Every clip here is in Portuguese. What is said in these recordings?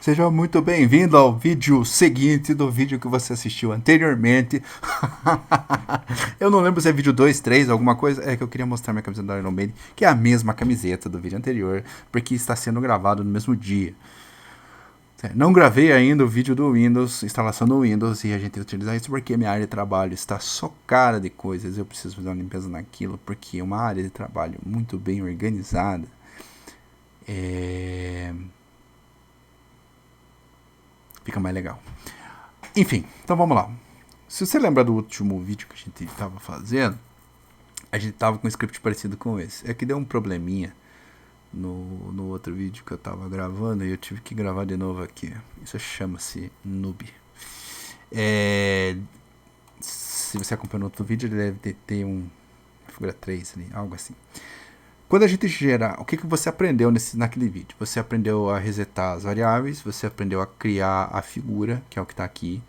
Seja muito bem-vindo ao vídeo seguinte do vídeo que você assistiu anteriormente. Eu não lembro se é vídeo 2, 3, alguma coisa. É que eu queria mostrar minha camiseta da Iron Maiden, que é a mesma camiseta do vídeo anterior, porque está sendo gravado no mesmo dia. Não gravei ainda o vídeo do Windows, instalação do Windows, e a gente utiliza isso porque minha área de trabalho está socada de coisas. Eu preciso fazer uma limpeza naquilo, porque é uma área de trabalho muito bem organizada. Fica mais legal. Enfim, então vamos lá. Se você lembrar do último vídeo que a gente estava fazendo, a gente estava com um script parecido com esse. É que deu um probleminha no outro vídeo que eu estava gravando e eu tive que gravar de novo aqui. Isso chama-se noob. Se você acompanhou outro vídeo, ele deve ter uma figura 3 ali, algo assim. Quando a gente gerar, o que você aprendeu naquele vídeo? Você aprendeu a resetar as variáveis, você aprendeu a criar a figura, que é o que está aqui.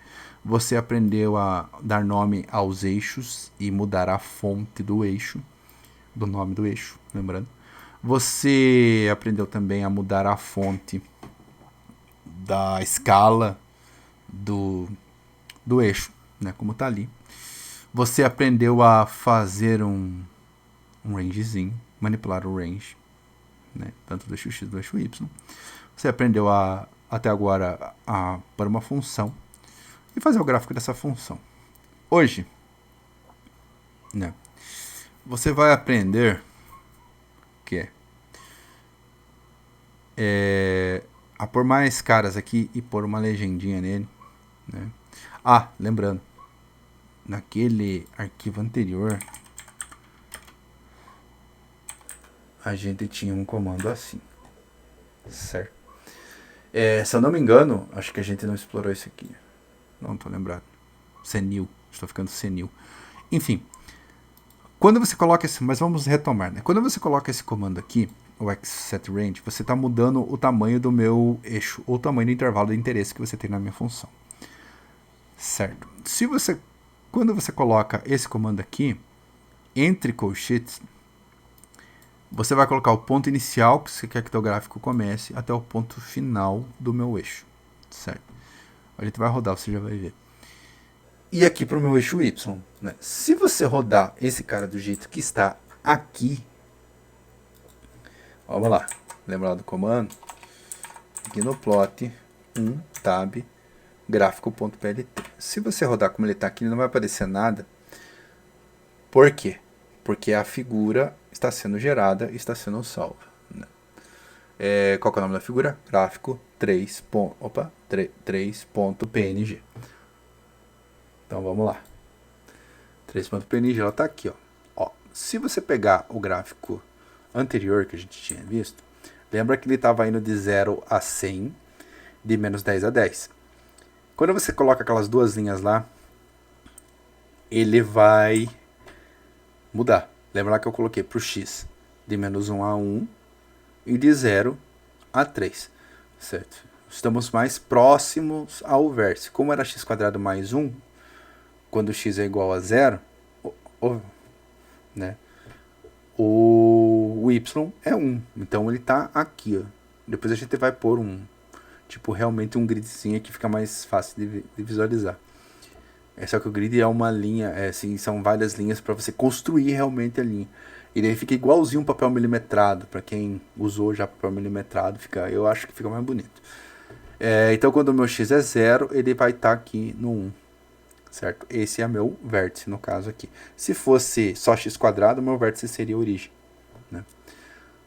Você aprendeu a dar nome aos eixos e mudar a fonte do eixo, do nome do eixo, lembrando. Você aprendeu também a mudar a fonte da escala do eixo, né, como está ali. Você aprendeu a fazer um rangezinho, manipular o range, né, tanto do eixo x do eixo y. Você aprendeu até agora a pôr uma função e fazer o gráfico dessa função. Hoje, né, você vai aprender que a pôr mais caras aqui e pôr uma legendinha nele, né? Lembrando, naquele arquivo anterior a gente tinha um comando assim, certo? Se eu não me engano, acho que a gente não explorou isso aqui. Não tô lembrado. Senil. Estou ficando senil. Enfim. Quando você coloca esse... Mas vamos retomar, né? Quando você coloca esse comando aqui, o xSetRange, você está mudando o tamanho do meu eixo, ou o tamanho do intervalo de interesse que você tem na minha função. Certo? Quando você coloca esse comando aqui, entre colchetes, você vai colocar o ponto inicial que você quer que o teu gráfico comece até o ponto final do meu eixo. Certo? A gente vai rodar, você já vai ver. E aqui para o meu eixo Y, né? Se você rodar esse cara do jeito que está aqui, vamos lá, lembrar do comando? Aqui no plot, tab, gráfico.plt. Se você rodar como ele está aqui, não vai aparecer nada. Por quê? Porque a figura está sendo gerada e está sendo salva. Né? Qual que é o nome da figura? Gráfico 3.png. Então vamos lá. 3.png, ela está aqui. Se você pegar o gráfico anterior que a gente tinha visto, lembra que ele estava indo de 0 a 100, de menos 10 a 10. Quando você coloca aquelas duas linhas lá, ele vai mudar. Lembra lá que eu coloquei para o x de menos 1 a 1 e de 0 a 3. Certo? Estamos mais próximos ao vértice. Como era x² mais 1, quando x é igual a 0, né, o y é 1. Então ele está aqui. Depois a gente vai pôr realmente um gridzinho que fica mais fácil de visualizar. Só que o grid é uma linha, assim, são várias linhas para você construir realmente a linha. E daí fica igualzinho um papel milimetrado. Para quem usou já papel milimetrado, eu acho que fica mais bonito. Então quando o meu x é 0, ele vai estar aqui no 1. Certo? Esse é meu vértice, no caso aqui. Se fosse só x², meu vértice seria a origem. Né?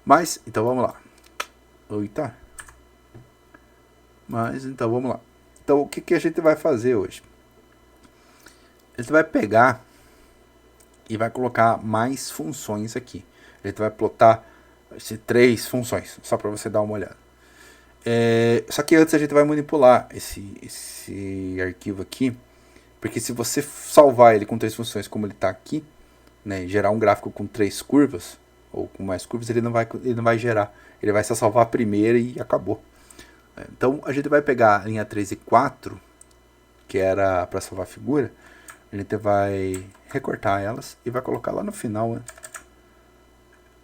Mas, então vamos lá. Então vamos lá. Então o que a gente vai fazer hoje? A gente vai pegar e vai colocar mais funções aqui. A gente vai plotar 3 funções, só para você dar uma olhada. Só que antes a gente vai manipular esse arquivo aqui, porque se você salvar ele com 3 funções como ele está aqui, né, gerar um gráfico com 3 curvas, ou com mais curvas, ele não vai gerar. Ele vai só salvar a primeira e acabou. Então a gente vai pegar a linha 3 e 4, que era para salvar a figura, a gente vai recortar elas e vai colocar lá no final, né?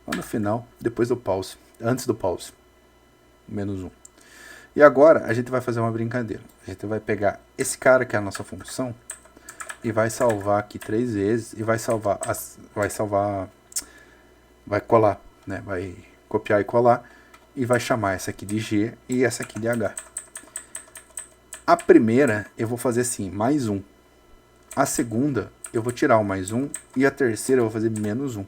Lá no final, depois do pause, antes do pause, menos 1. E agora a gente vai fazer uma brincadeira. A gente vai pegar esse cara que é a nossa função e vai salvar aqui 3 vezes e vai colar, né? Vai copiar e colar e vai chamar essa aqui de G e essa aqui de H. A primeira eu vou fazer assim, mais 1. A segunda eu vou tirar o mais 1 e a terceira eu vou fazer menos 1.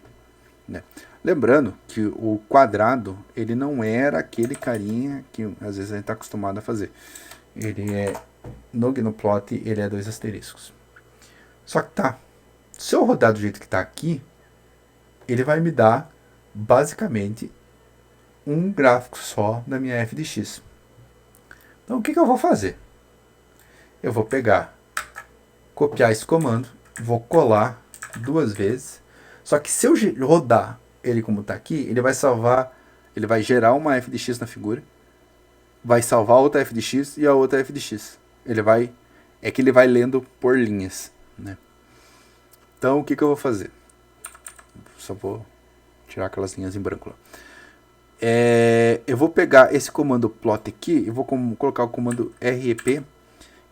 Né? Lembrando que o quadrado, ele não era aquele carinha que às vezes a gente está acostumado a fazer. Ele é, no Gnuplot, ele é 2 asteriscos. Só que tá, se eu rodar do jeito que está aqui, ele vai me dar, basicamente, um gráfico só da minha f de x. Então o que eu vou fazer? Eu vou pegar, copiar esse comando, vou colar 2 vezes. Só que se eu rodar ele como está aqui, ele vai salvar, ele vai gerar uma f de x na figura, vai salvar outra f de x e a outra f de x. Ele vai lendo por linhas, né? Então o que eu vou fazer? Só vou tirar aquelas linhas em branco lá. Eu vou pegar esse comando plot aqui e vou colocar o comando rep,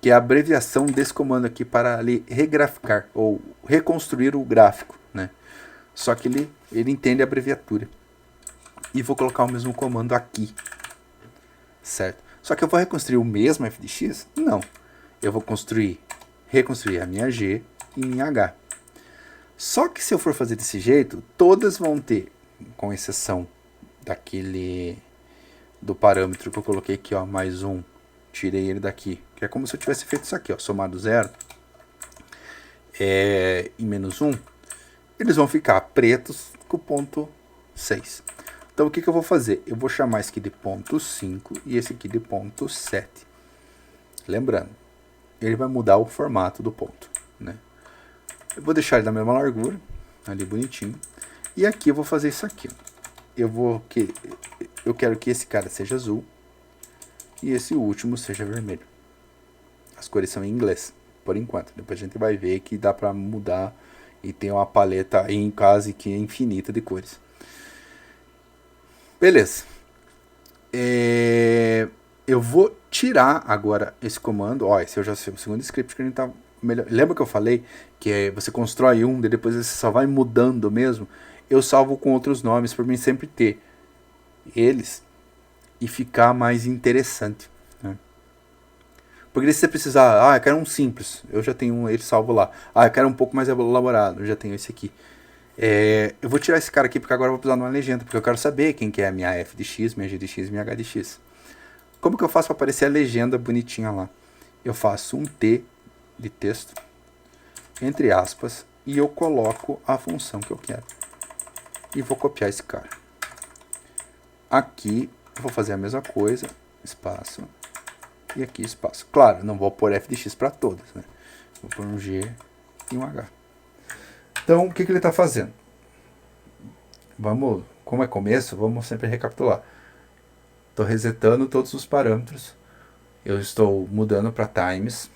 que é a abreviação desse comando aqui para ali regraficar ou reconstruir o gráfico, né? Só que ele entende a abreviatura. E vou colocar o mesmo comando aqui, certo? Só que eu vou reconstruir o mesmo f de x? Não. Eu vou reconstruir a minha g e minha h. Só que se eu for fazer desse jeito, todas vão ter, com exceção do parâmetro que eu coloquei aqui, ó, mais 1, tirei ele daqui, que é como se eu tivesse feito isso aqui, ó, somado 0 e menos 1, eles vão ficar pretos com o ponto 6. Então o que eu vou fazer? Eu vou chamar esse aqui de ponto 5 e esse aqui de ponto 7. Lembrando, ele vai mudar o formato do ponto, né? Eu vou deixar ele da mesma largura, ali bonitinho. E aqui eu vou fazer isso aqui. Eu quero que esse cara seja azul e esse último seja vermelho. As cores são em inglês, por enquanto. Depois a gente vai ver que dá para mudar e tem uma paleta em quase que infinita de cores. Beleza. Eu vou tirar agora esse comando. Ó, esse é o segundo script que a gente tá melhor. Lembra que eu falei que você constrói e depois você só vai mudando mesmo? Eu salvo com outros nomes para mim sempre ter eles e ficar mais interessante, né? Porque se você precisar, eu quero um simples, eu já tenho ele salvo lá. Eu quero um pouco mais elaborado, eu já tenho esse aqui. Eu vou tirar esse cara aqui porque agora eu vou precisar de uma legenda, porque eu quero saber quem que é a minha f de x, minha g de x e minha h de x. Como que eu faço para aparecer a legenda bonitinha lá? Eu faço um t de texto, entre aspas, e eu coloco a função que eu quero. E vou copiar esse cara. Aqui eu vou fazer a mesma coisa, espaço, e aqui espaço. Claro, não vou pôr f de x para todas, né? Vou pôr um g e um h. Então, o que ele está fazendo? Como é começo, vamos sempre recapitular. Estou resetando todos os parâmetros. Eu estou mudando para times.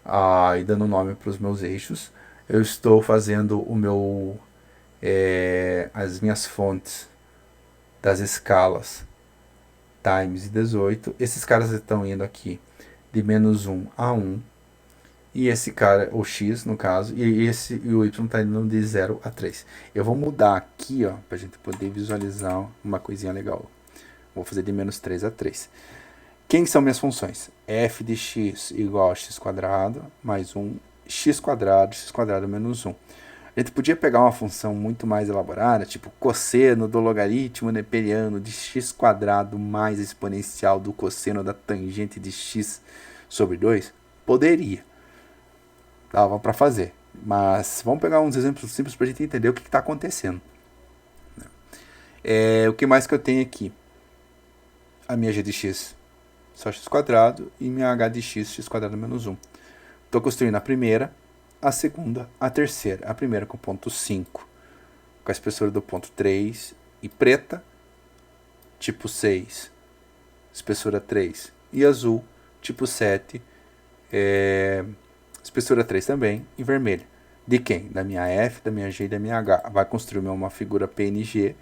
E dando nome para os meus eixos. Eu estou fazendo as minhas fontes das escalas times e 18. Esses caras estão indo aqui de menos 1 a 1. E esse cara, o x no caso, e o y está indo de 0 a 3. Eu vou mudar aqui, ó, para a gente poder visualizar uma coisinha legal. Vou fazer de menos 3 a 3. Quem são minhas funções? F de x igual a x quadrado mais 1, x quadrado menos 1. A gente podia pegar uma função muito mais elaborada, tipo cosseno do logaritmo neperiano de x quadrado mais exponencial do cosseno da tangente de x sobre 2? Poderia. Dava para fazer. Mas vamos pegar uns exemplos simples para a gente entender o que está acontecendo. O que mais que eu tenho aqui? A minha g de x, só x quadrado, e minha h de x quadrado menos 1. Estou construindo a primeira, a segunda, a terceira. A primeira com ponto 5, com a espessura do ponto 3 e preta, tipo 6, espessura 3, e azul, tipo 7, espessura 3 também, e vermelho. De quem? Da minha F, da minha G e da minha H. Vai construir uma figura PNG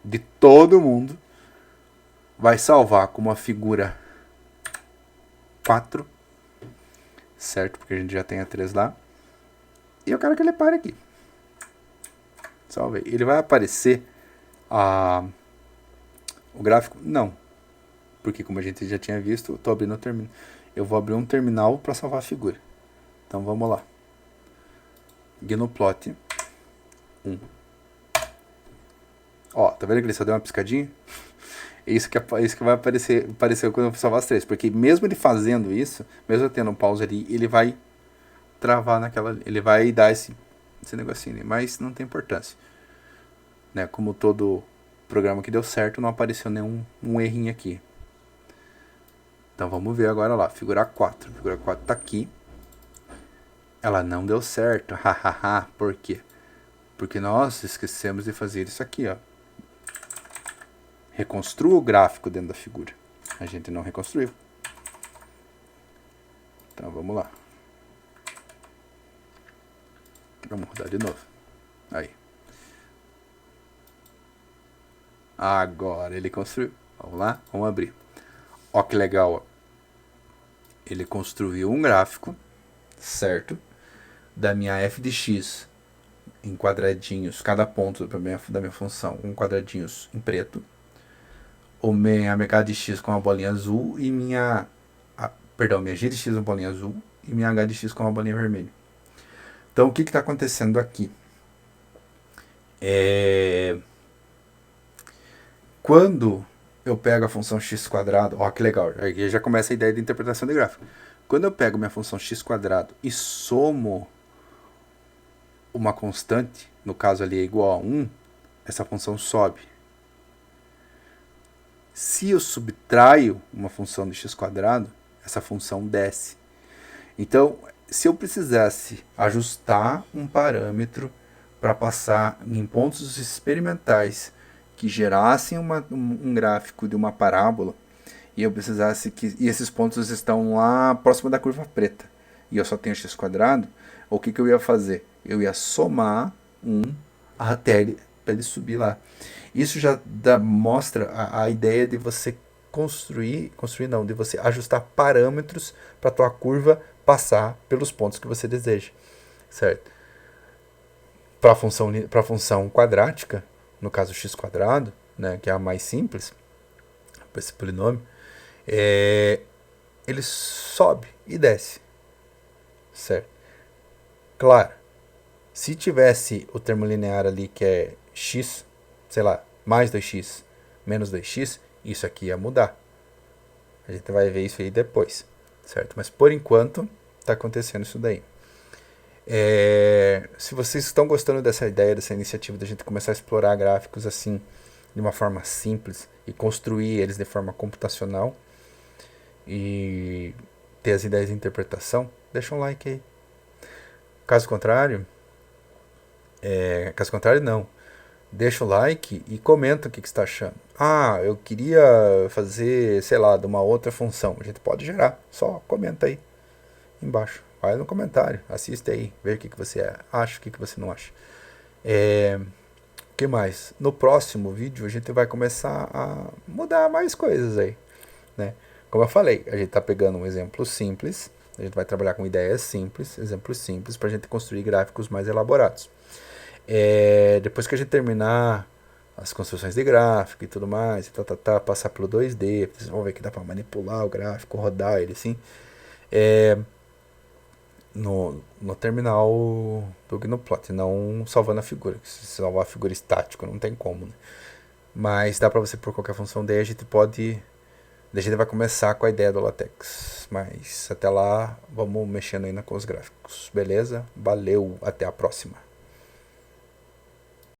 de todo mundo. Vai salvar como uma figura 4, certo? Porque a gente já tem a 3 lá. E eu quero que ele pare aqui. Salve. Ele vai aparecer o gráfico? Não. Porque como a gente já tinha visto, eu tô abrindo o terminal. Eu vou abrir um terminal para salvar a figura. Então vamos lá. Gnoplot 1. Ó, tá vendo que ele só deu uma piscadinha? Isso que vai aparecer quando eu salvar as 3. Porque mesmo ele fazendo isso, mesmo eu tendo um pause ali, ele vai travar naquela. Ele vai dar esse negocinho ali. Mas não tem importância. Né? Como todo programa que deu certo, não apareceu nenhum errinho aqui. Então vamos ver agora lá. Figura 4. Figura 4 tá aqui. Ela não deu certo. Hahaha. Por quê? Porque nós esquecemos de fazer isso aqui, ó. Reconstrua o gráfico dentro da figura. A gente não reconstruiu. Então vamos lá. Vamos rodar de novo. Aí. Agora ele construiu. Vamos lá? Vamos abrir. Ó que legal, ó. Ele construiu um gráfico, certo? Da minha f de x em quadradinhos, cada ponto da minha função com quadradinhos em preto. Minha h de x com uma bolinha azul e minha g de x com uma bolinha azul e minha h de x com uma bolinha vermelha. Então o que está acontecendo aqui? Quando eu pego a função x quadrado, ó que legal, aí já começa a ideia de interpretação de gráfico. Quando eu pego minha função x quadrado e somo uma constante, no caso ali é igual a 1, essa função sobe. Se eu subtraio uma função de x quadrado, essa função desce. Então, se eu precisasse ajustar um parâmetro para passar em pontos experimentais que gerassem um gráfico de uma parábola, e eu precisasse e esses pontos estão lá próximo da curva preta, e eu só tenho x quadrado, o que eu ia fazer? Eu ia somar 1 até ele subir lá. Isso já mostra a ideia de você de você ajustar parâmetros para a tua curva passar pelos pontos que você deseja, certo? Para a função quadrática, no caso x quadrado, né, que é a mais simples, esse polinômio, ele sobe e desce, certo? Claro, se tivesse o termo linear ali que é x, sei lá, mais 2x, menos 2x, isso aqui ia mudar. A gente vai ver isso aí depois, certo? Mas por enquanto está acontecendo isso daí. Se vocês estão gostando dessa ideia, dessa iniciativa da gente começar a explorar gráficos assim, de uma forma simples, e construir eles de forma computacional, e ter as ideias de interpretação, deixa um like aí. Caso contrário, não. Deixa o like e comenta o que você está achando. Eu queria fazer, sei lá, de uma outra função. A gente pode gerar. Só comenta aí embaixo. Vai no comentário, assiste aí, vê o que você acha, o que você não acha. O que mais? No próximo vídeo a gente vai começar a mudar mais coisas aí, né? Como eu falei, a gente está pegando um exemplo simples, a gente vai trabalhar com ideias simples, exemplos simples, para a gente construir gráficos mais elaborados. Depois que a gente terminar as construções de gráfico e tudo mais, passar pelo 2D, vocês vão ver que dá para manipular o gráfico, rodar ele assim, no terminal do Gnoplot, não salvando a figura. Se salvar a figura estática não tem como, né? Mas dá para você pôr qualquer função daí, a gente vai começar com a ideia do LaTeX, mas até lá vamos mexendo ainda com os gráficos, beleza? Valeu, até a próxima.